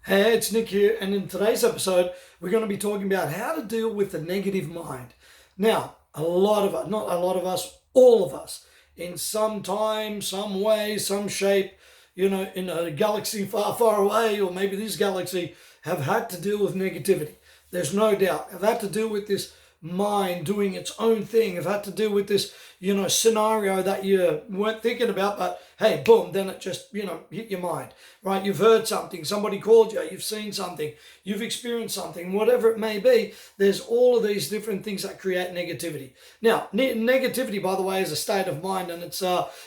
Hey, it's Nick here, and in today's episode, we're going to be talking about how to deal with the negative mind. Now, a lot of us, not a lot of us, all of us, in some time, some way, some shape, in a galaxy far, far away, or maybe this galaxy, have had to deal with negativity. There's no doubt. Have had to deal with this mind doing its own thing. Have had to deal with this, scenario that you weren't thinking about, but hey, boom, then it just, hit your mind, right? You've heard something, somebody called you, you've seen something, you've experienced something, whatever it may be. There's all of these different things that create negativity. Now, negativity, by the way, is a state of mind, and it's,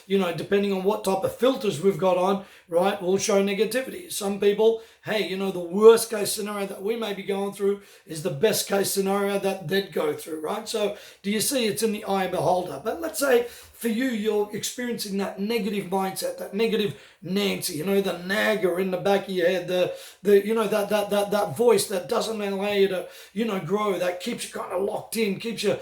depending on what type of filters we've got on, right, will show negativity. Some people, hey, the worst case scenario that we may be going through is the best case scenario that they'd go through, right? So do you see it's in the eye of the beholder? But let's say for you, you're experiencing that negative mindset, that negative Nancy, the nagger in the back of your head, that voice that doesn't allow you to, grow, that keeps you kind of locked in, keeps you,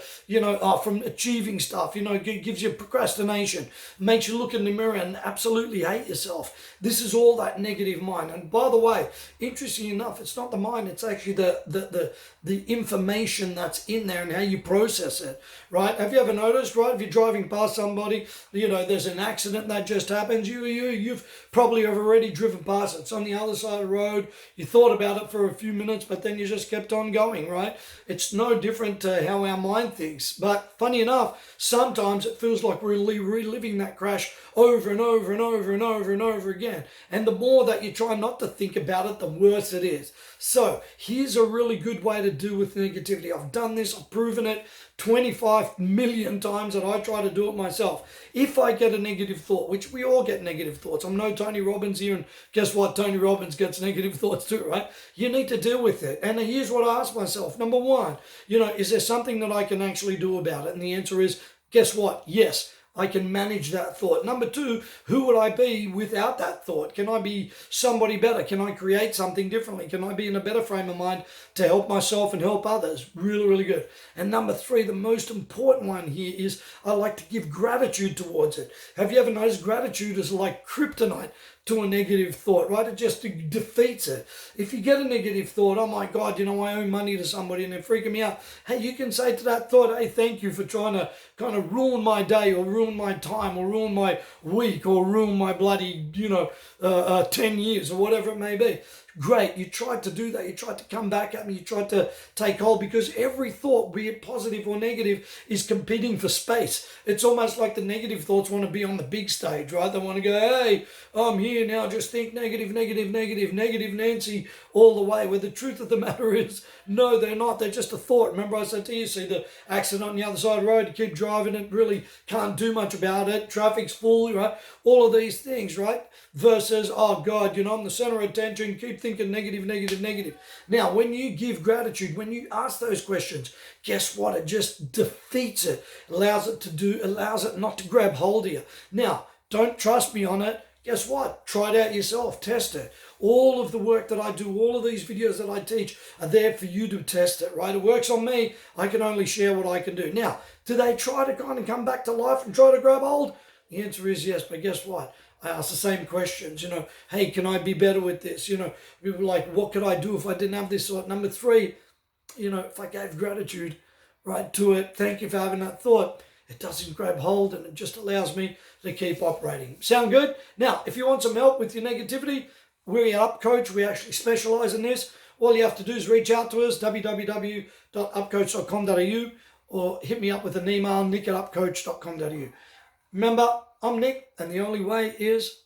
from achieving stuff, gives you procrastination, makes you look in the mirror and absolutely hate yourself. This is all that negative mind. And by the way, interesting enough, it's not the mind, it's actually the information that's in there and how you process it, right? Have you ever noticed, right? If you're driving past somebody, there's an accident that just happens, you've probably have already driven past it. It's on the other side of the road. You thought about it for a few minutes, but then you just kept on going, right? It's no different to how our mind thinks. But funny enough, sometimes it feels like we're reliving that crash over and over and over and over and over again. And the more that you try not to think about it, the worse it is. So here's a really good way to deal with negativity. I've done this, I've proven it 25 million times, and I try to do it myself. If I get a negative thought, which we all get negative thoughts, I'm no Tony Robbins here, and guess what? Tony Robbins gets negative thoughts too, right? You need to deal with it. And here's what I ask myself. Number one, is there something that I can actually do about it? And the answer is, guess what? Yes. I can manage that thought. Number two, who would I be without that thought? Can I be somebody better? Can I create something differently? Can I be in a better frame of mind to help myself and help others? Really, really good. And number three, the most important one here is I like to give gratitude towards it. Have you ever noticed gratitude is like kryptonite to a negative thought, right? It just defeats it. If you get a negative thought, oh my God, I owe money to somebody and they're freaking me out. Hey, you can say to that thought, hey, thank you for trying to kind of ruin my day or ruin my time or ruin my week or ruin my bloody, 10 years or whatever it may be. Great, you tried to do that. You tried to come back at me. You tried to take hold, because every thought, be it positive or negative, is competing for space. It's almost like the negative thoughts want to be on the big stage, right? They want to go, hey, I'm here now, just think negative, negative, negative, negative Nancy all the way. Where the truth of the matter is, no, they're not. They're just a thought. Remember I said to you, see the accident on the other side of the road, you keep driving it, really can't do much about it. Traffic's full, right? All of these things, right? Versus, oh God, I'm the center of attention, keep thinking negative, negative, negative. Now, when you give gratitude, when you ask those questions, guess what? It just defeats it, allows it not to grab hold of you. Now, don't trust me on it. Guess what? Try it out yourself, test it. All of the work that I do, all of these videos that I teach are there for you to test it, right? It works on me. I can only share what I can do. Now, do they try to kind of come back to life and try to grab hold? The answer is yes, but guess what? I ask the same questions, hey, can I be better with this? People like, what could I do if I didn't have this thought? Number three, if I gave gratitude, right, to it, thank you for having that thought, it doesn't grab hold and it just allows me to keep operating. Sound good? Now, if you want some help with your negativity, we're Up Coach. We actually specialize in this. All you have to do is reach out to us, www.upcoach.com.au, or hit me up with an email, nick@upcoach.com.au. Remember, I'm Nick, and the only way is